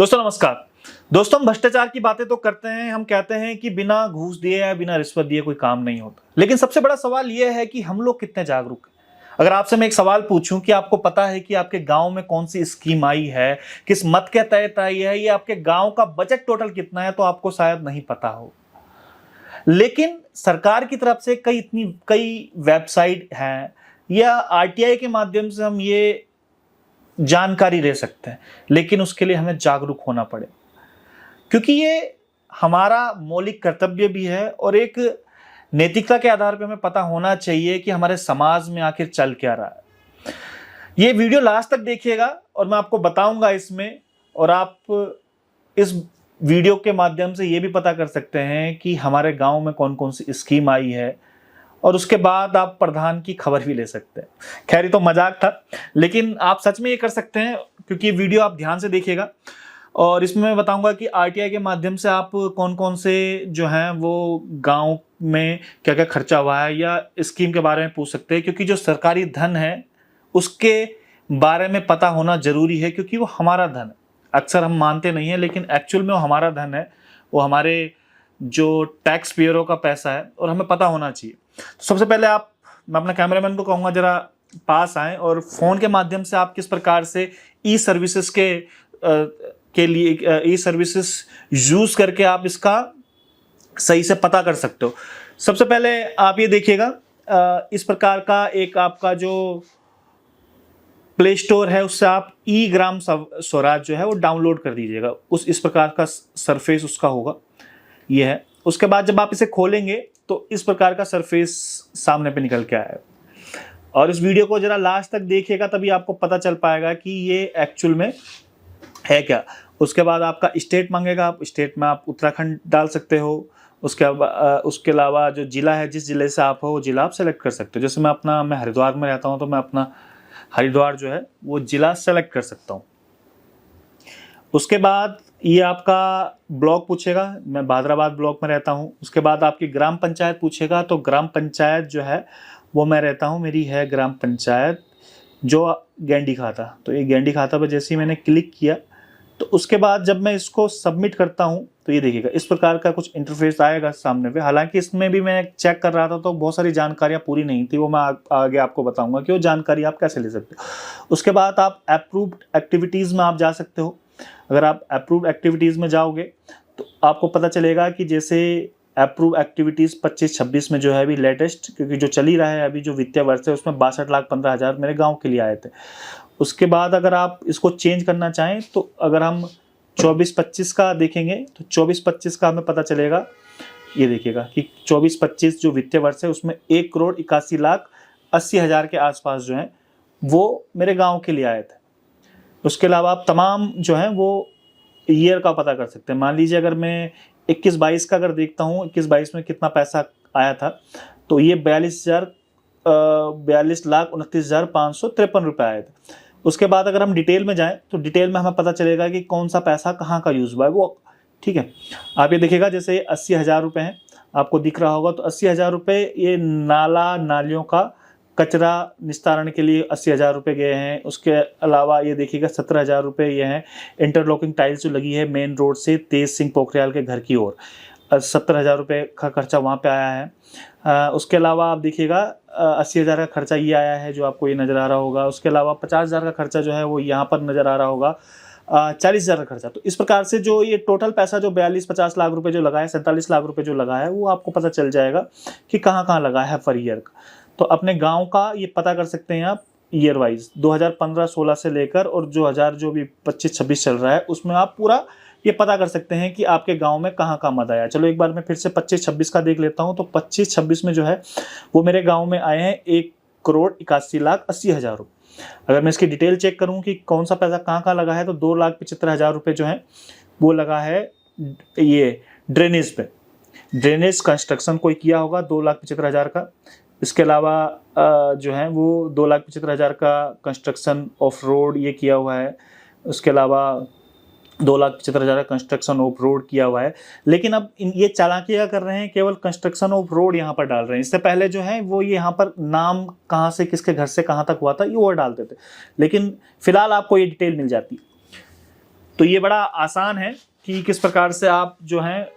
दोस्तों नमस्कार। दोस्तों हम भ्रष्टाचार की बातें तो करते हैं, हम कहते हैं कि बिना घूस दिए या बिना रिश्वत दिए कोई काम नहीं होता। लेकिन सबसे बड़ा सवाल यह है कि हम लोग कितने जागरूक हैं। अगर आपसे मैं एक सवाल पूछूं कि आपको पता है कि आपके गांव में कौन सी स्कीम आई है, किस मत के तहत आई है, ये आपके गांव का बजट टोटल कितना है, तो आपको शायद नहीं पता हो। लेकिन सरकार की तरफ से कई वेबसाइट हैं या आरटीआई के माध्यम से हम ये जानकारी ले सकते हैं, लेकिन उसके लिए हमें जागरूक होना पड़े, क्योंकि ये हमारा मौलिक कर्तव्य भी है और एक नैतिकता के आधार पर हमें पता होना चाहिए कि हमारे समाज में आखिर चल क्या रहा है। ये वीडियो लास्ट तक देखिएगा और मैं आपको बताऊंगा इसमें, और आप इस वीडियो के माध्यम से ये भी पता कर सकते हैं कि हमारे गांव में कौन कौन सी स्कीम आई है, और उसके बाद आप प्रधान की खबर भी ले सकते हैं। खैर ये तो मजाक था, लेकिन आप सच में ये कर सकते हैं, क्योंकि वीडियो आप ध्यान से देखिएगा और इसमें मैं बताऊंगा कि आरटीआई के माध्यम से आप कौन कौन से जो हैं वो गांव में क्या क्या खर्चा हुआ है या स्कीम के बारे में पूछ सकते हैं, क्योंकि जो सरकारी धन है उसके बारे में पता होना जरूरी है, क्योंकि वो हमारा धन है। अक्सर हम मानते नहीं हैं, लेकिन एक्चुअल में वो हमारा धन है, वो हमारे जो टैक्स पेयरों का पैसा है और हमें पता होना चाहिए। तो सबसे पहले मैं अपना कैमरामैन को कहूँगा जरा पास आएँ और फ़ोन के माध्यम से आप किस प्रकार से ई सर्विसेज के लिए ई सर्विसेज यूज़ करके आप इसका सही से पता कर सकते हो। सबसे पहले आप ये देखिएगा, इस प्रकार का एक आपका जो प्ले स्टोर है उससे आप ई ग्राम स्वराज जो है वो डाउनलोड कर दीजिएगा। इस प्रकार का सरफेस उसका होगा, ये है। उसके बाद जब आप इसे खोलेंगे तो इस प्रकार का सरफेस सामने पे निकल के आएगा, और इस वीडियो को जरा लास्ट तक देखिएगा, तभी आपको पता चल पाएगा कि ये एक्चुअल में है क्या। उसके बाद आपका स्टेट मांगेगा, आप स्टेट में आप उत्तराखंड डाल सकते हो। उसके अलावा जो जिला है, जिस जिले से आप हो वो जिला आप सेलेक्ट कर सकते हो। जैसे मैं हरिद्वार में रहता हूँ तो मैं अपना हरिद्वार जो है वो जिला सेलेक्ट कर सकता हूँ। उसके बाद ये आपका ब्लॉक पूछेगा, मैं भादराबाद ब्लॉक में रहता हूँ। उसके बाद आपकी ग्राम पंचायत पूछेगा, तो ग्राम पंचायत जो है वो मैं रहता हूँ, मेरी है ग्राम पंचायत जो गैंडी खाता। तो ये गैंडी खाता पर जैसे ही मैंने क्लिक किया तो उसके बाद जब मैं इसको सबमिट करता हूँ तो ये देखिएगा इस प्रकार का कुछ इंटरफेस आएगा सामने पे। हालांकि इसमें भी मैं चेक कर रहा था तो बहुत सारी जानकारियाँ पूरी नहीं थी, वो मैं आगे आपको बताऊंगा कि वो जानकारी आप कैसे ले सकते हो। उसके बाद आप अप्रूव्ड एक्टिविटीज़ में आप जा सकते हो। अगर आप अप्रूव्ड एक्टिविटीज़ में जाओगे तो आपको पता चलेगा कि जैसे अप्रूव एक्टिविटीज़ 25-26 में जो है अभी लेटेस्ट, क्योंकि जो चल ही रहा है अभी जो वित्तीय वर्ष है उसमें 62,15,000 मेरे गांव के लिए आए थे। उसके बाद अगर आप इसको चेंज करना चाहें तो अगर हम 24-25 का देखेंगे तो 24-25 का हमें पता चलेगा, ये देखिएगा कि 24-25 जो वित्तीय वर्ष है उसमें 1,81,80,000 के आसपास जो है वो मेरे गाँव के लिए आए थे। उसके अलावा आप तमाम जो हैं वो ईयर का पता कर सकते हैं। मान लीजिए अगर मैं 21-22 का अगर देखता हूँ 21-22 में कितना पैसा आया था, तो ये 42,29,553 रुपये आए थे। उसके बाद अगर हम डिटेल में जाएं तो डिटेल में हमें पता चलेगा कि कौन सा पैसा कहाँ का यूज़ हुआ है वो, ठीक है। आप ये देखिएगा जैसे 80,000 रुपये हैं, आपको दिख रहा होगा, तो 80,000 रुपये ये नालियों का कचरा निस्तारण के लिए 80,000 रुपये गए हैं। उसके अलावा ये देखिएगा 17,000 रुपये ये हैं इंटरलॉकिंग टाइल्स जो लगी है मेन रोड से तेज सिंह पोखरियाल के घर की ओर, 70,000 रुपये का खर्चा वहाँ पे आया है। उसके अलावा आप देखिएगा 80,000 का खर्चा ये आया है जो आपको ये नज़र आ रहा होगा। उसके अलावा 50,000 का खर्चा जो है वो यहाँ पर नज़र आ रहा होगा, 40,000 का खर्चा। तो इस प्रकार से जो ये टोटल पैसा जो 42-50 लाख रुपए जो लगा है, 47 लाख रुपए जो लगा है, वो आपको पता चल जाएगा कि कहाँ कहाँ लगा है पर ईयर का। तो अपने गांव का ये पता कर सकते हैं आप ईयर वाइज 2015-16 से लेकर, और जो भी 25-26 चल रहा है उसमें आप पूरा ये पता कर सकते हैं कि आपके गांव में कहाँ कहाँ मद आया। चलो एक बार मैं फिर से 25-26 का देख लेता हूँ। तो 25-26 में जो है वो मेरे गाँव में आए हैं 1,81,80,000 रुपये। अगर मैं इसकी डिटेल चेक करूँ कि कौन सा पैसा कहाँ कहाँ लगा है, तो 2,75,000 रुपये जो है वो लगा है ये ड्रेनेज पे। ड्रेनेज कंस्ट्रक्शन कोई किया होगा 2,75,000 का। इसके अलावा जो है वो 2,75,000 का कंस्ट्रक्शन ऑफ रोड ये किया हुआ है। उसके अलावा 2,75,000 का कंस्ट्रक्शन ऑफ रोड किया हुआ है। लेकिन अब ये चालाकियाँ कर रहे हैं, केवल कंस्ट्रक्शन ऑफ रोड यहाँ पर डाल रहे हैं। इससे पहले जो है वो ये यहाँ पर नाम कहाँ से किसके घर से कहाँ तक हुआ था ये वो डालते थे, लेकिन फिलहाल आपको ये डिटेल मिल जाती है। तो ये बड़ा आसान है कि किस प्रकार से आप जो हैं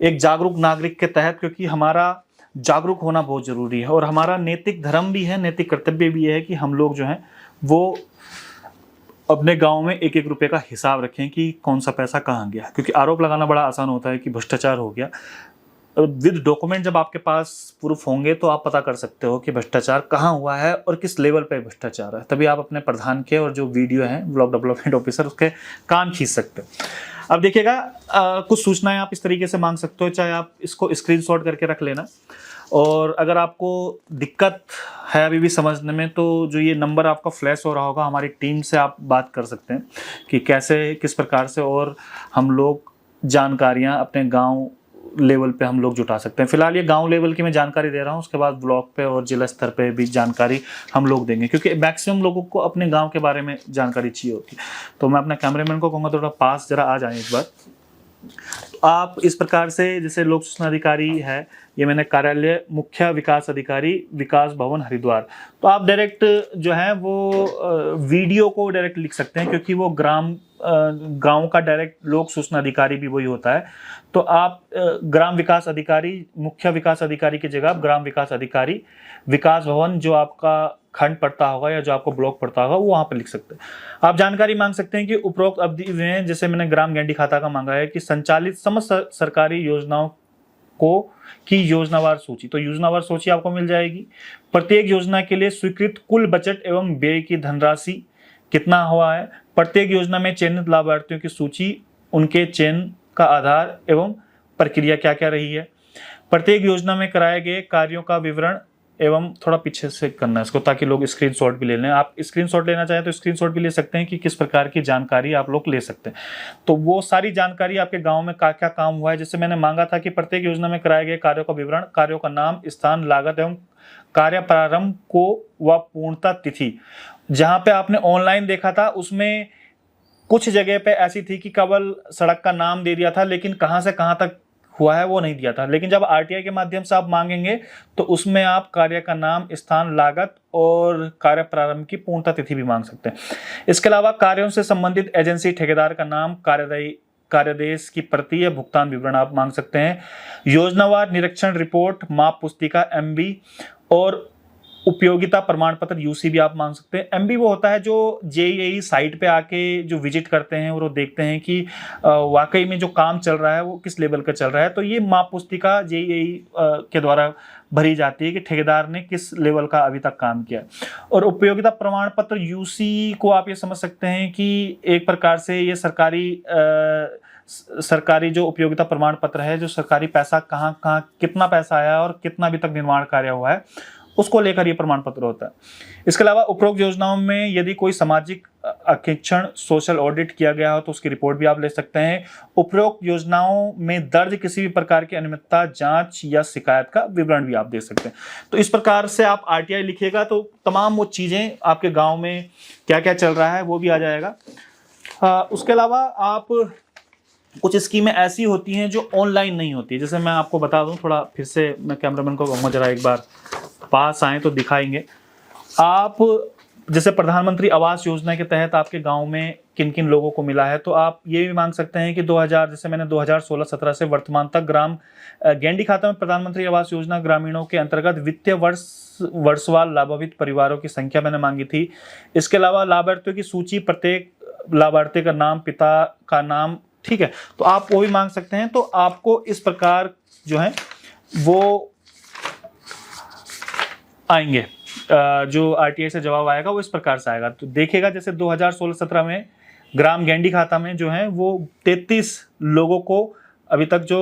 एक जागरूक नागरिक के तहत, क्योंकि हमारा जागरूक होना बहुत ज़रूरी है और हमारा नैतिक धर्म भी है, नैतिक कर्तव्य भी है कि हम लोग जो हैं वो अपने गांव में एक एक रुपए का हिसाब रखें कि कौन सा पैसा कहाँ गया। क्योंकि आरोप लगाना बड़ा आसान होता है कि भ्रष्टाचार हो गया, विद डॉक्यूमेंट जब आपके पास प्रूफ होंगे तो आप पता कर सकते हो कि भ्रष्टाचार कहाँ हुआ है और किस लेवल पे भ्रष्टाचार है। तभी आप अपने प्रधान के और जो वीडियो हैं ब्लॉक डेवलपमेंट ऑफिसर उसके कान खींच सकते हो। अब देखिएगा कुछ सूचनाएं आप इस तरीके से मांग सकते हो, चाहे आप इसको स्क्रीनशॉट करके रख लेना। और अगर आपको दिक्कत है अभी भी समझने में, तो जो ये नंबर आपका फ्लैश हो रहा होगा, हमारी टीम से आप बात कर सकते हैं कि कैसे किस प्रकार से और हम लोग जानकारियां अपने गांव लेवल पे हम लोग जुटा सकते हैं। फिलहाल ये गांव लेवल की मैं जानकारी दे रहा हूँ, उसके बाद ब्लॉक पे और जिला स्तर पे भी जानकारी हम लोग देंगे, क्योंकि मैक्सिमम लोगों को अपने गांव के बारे में जानकारी चाहिए होती है। तो मैं अपने कैमरामैन को कहूँगा थोड़ा पास जरा आ जाए एक बार। तो आप इस प्रकार से, जैसे लोक सूचना अधिकारी है, ये मैंने कार्यालय मुख्य विकास अधिकारी विकास भवन हरिद्वार, तो आप डायरेक्ट जो है वो वीडियो को डायरेक्ट लिख सकते हैं, क्योंकि वो गांव का डायरेक्ट लोक सूचना अधिकारी भी वही होता है। तो आप ग्राम विकास अधिकारी, मुख्य विकास अधिकारी की जगह आप ग्राम विकास अधिकारी विकास भवन, जो आपका खंड पड़ता होगा या जो आपको ब्लॉक पड़ता होगा, वो वहाँ पर लिख सकते हैं। आप जानकारी मांग सकते हैं कि उपरोक्त अवधि में, जैसे मैंने ग्राम गैंडी खाता का मांगा है, कि संचालित समस्त सरकारी योजनाओं को की योजनावार सूची। तो योजनावार सूची आपको मिल जाएगी। प्रत्येक योजना के लिए स्वीकृत कुल बजट एवं व्यय की धनराशि कितना हुआ है, प्रत्येक योजना में चयनित लाभार्थियों की सूची, उनके चयन का आधार एवं प्रक्रिया क्या क्या रही है, प्रत्येक योजना में कराए गए कार्यों का विवरण, एवं थोड़ा पीछे से करना है इसको ताकि लोग स्क्रीनशॉट भी ले लें। आप स्क्रीनशॉट लेना चाहें तो स्क्रीनशॉट भी ले सकते हैं कि किस प्रकार की जानकारी आप लोग ले सकते हैं। तो वो सारी जानकारी आपके गांव में क्या क्या काम हुआ है, जैसे मैंने मांगा था कि प्रत्येक योजना में कराए गए कार्यों का विवरण, कार्यों का नाम, स्थान, लागत एवं कार्य प्रारंभ को व पूर्णता तिथि। जहां पे आपने ऑनलाइन देखा था उसमें कुछ जगह पे ऐसी थी कि केवल सड़क का नाम दे दिया था, लेकिन कहां से कहां तक हुआ है वो नहीं दिया था। लेकिन जब आरटीआई के माध्यम से आप मांगेंगे तो उसमें आप कार्य का नाम, स्थान, लागत और कार्य प्रारंभ की पूर्णता तिथि भी मांग सकते हैं। इसके अलावा कार्यों से संबंधित एजेंसी, ठेकेदार का नाम, कार्यादेश की प्रति या भुगतान विवरण आप मांग सकते हैं। योजनावार निरीक्षण रिपोर्ट, माप पुस्तिका MB और उपयोगिता प्रमाण पत्र UC भी आप मांग सकते हैं। MB वो होता है जो JEE साइट पे आके जो विजिट करते हैं और वो देखते हैं कि वाकई में जो काम चल रहा है वो किस लेवल का चल रहा है। तो ये माप पुस्तिका JEE के द्वारा भरी जाती है कि ठेकेदार ने किस लेवल का अभी तक काम किया। और उपयोगिता प्रमाण पत्र UC को आप ये समझ सकते हैं कि एक प्रकार से ये सरकारी जो उपयोगिता प्रमाण पत्र है, जो सरकारी पैसा कहाँ कहाँ कितना पैसा आया और कितना अभी तक निर्माण कार्य हुआ है, उसको लेकर ये प्रमाण पत्र होता है। इसके अलावा उपरोक्त योजनाओं में यदि कोई सामाजिक अंकेक्षण, सोशल ऑडिट किया गया हो तो उसकी रिपोर्ट भी आप ले सकते हैं। उपरोक्त योजनाओं में दर्ज किसी भी प्रकार की अनियमितता, जांच या शिकायत का विवरण भी आप दे सकते हैं। तो इस प्रकार से आप RTI लिखिएगा तो तमाम वो चीजें आपके गांव में क्या क्या चल रहा है वो भी आ जाएगा। उसके अलावा आप कुछ स्कीमें ऐसी होती हैं जो ऑनलाइन नहीं होती, जैसे मैं आपको बता दूं, थोड़ा फिर से मैं कैमरामैन को कहूँगा जरा एक बार पास आए तो दिखाएंगे। आप जैसे प्रधानमंत्री आवास योजना के तहत आपके गांव में किन किन लोगों को मिला है, तो आप ये भी मांग सकते हैं कि 2000, जैसे मैंने 2016-17 से वर्तमान तक ग्राम गैंडी खाता में प्रधानमंत्री आवास योजना ग्रामीणों के अंतर्गत वित्तीय वर्षवार लाभान्वित परिवारों की संख्या मैंने मांगी थी। इसके अलावा लाभार्थियों की सूची, प्रत्येक लाभार्थी का नाम, पिता का नाम, ठीक है, तो आप वो भी मांग सकते हैं। तो आपको इस प्रकार जो है वो आएंगे, जो RTI से जवाब आएगा वो इस प्रकार से आएगा। तो देखिएगा जैसे 2016-17 में ग्राम गैंडी खाता में जो है वो 33 लोगों को अभी तक जो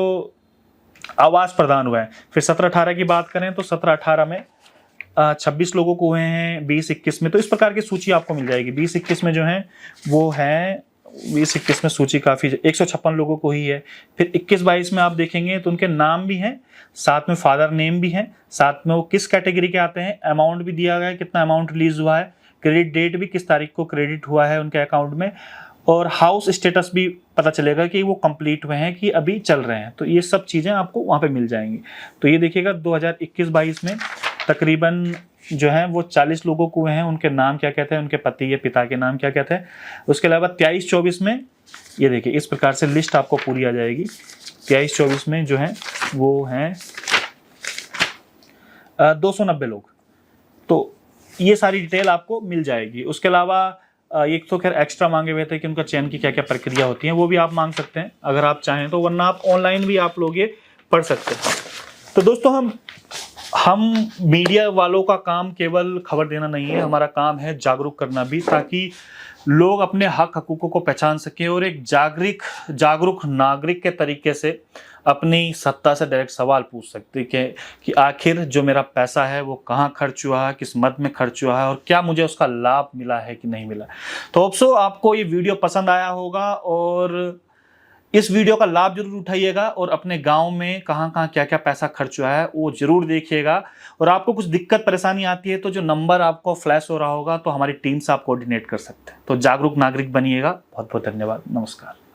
आवास प्रदान हुआ है। फिर 17-18 की बात करें तो 17-18 में 26 लोगों को हुए हैं, 20-21 में, तो इस प्रकार की सूची आपको मिल जाएगी। 20-21 में जो है वो है 20-21 में सूची काफ़ी 156 लोगों को ही है। फिर 21-22 में आप देखेंगे तो उनके नाम भी हैं, साथ में फादर नेम भी हैं, साथ में वो किस कैटेगरी के आते हैं, अमाउंट भी दिया गया है, कितना अमाउंट रिलीज हुआ है, क्रेडिट डेट भी किस तारीख को क्रेडिट हुआ है उनके अकाउंट में, और हाउस स्टेटस भी पता चलेगा कि वो कंप्लीट हुए हैं कि अभी चल रहे हैं। तो ये सब चीज़ें आपको वहाँ पे मिल जाएंगी। तो ये देखिएगा 2021-22 में तकरीबन जो हैं वो 40 लोगों को हुए हैं, उनके नाम क्या कहते हैं, उनके पति के पिता के नाम क्या कहते हैं। उसके अलावा 23-24 में ये देखिए इस प्रकार से लिस्ट आपको पूरी आ जाएगी। 23-24 में जो है वो हैं 290 लोग। तो ये सारी डिटेल आपको मिल जाएगी। उसके अलावा एक तो खैर एक्स्ट्रा मांगे हुए थे कि उनका चयन की क्या क्या प्रक्रिया होती है, वो भी आप मांग सकते हैं अगर आप चाहें तो, वरना आप ऑनलाइन भी आप लोग ये पढ़ सकते हैं। तो दोस्तों हम मीडिया वालों का काम केवल खबर देना नहीं है, हमारा काम है जागरूक करना भी, ताकि लोग अपने हक हकूकों को पहचान सकें और एक जागरूक नागरिक के तरीके से अपनी सत्ता से डायरेक्ट सवाल पूछ सकते कि आखिर जो मेरा पैसा है वो कहाँ खर्च हुआ है, किस मद में खर्च हुआ है और क्या मुझे उसका लाभ मिला है कि नहीं मिला। तो होप सो आपको ये वीडियो पसंद आया होगा और इस वीडियो का लाभ जरूर उठाइएगा और अपने गांव में कहाँ कहाँ क्या क्या पैसा खर्च हुआ है वो जरूर देखिएगा। और आपको कुछ दिक्कत परेशानी आती है तो जो नंबर आपको फ्लैश हो रहा होगा तो हमारी टीम से आप कोऑर्डिनेट कर सकते हैं। तो जागरूक नागरिक बनिएगा। बहुत बहुत धन्यवाद। नमस्कार।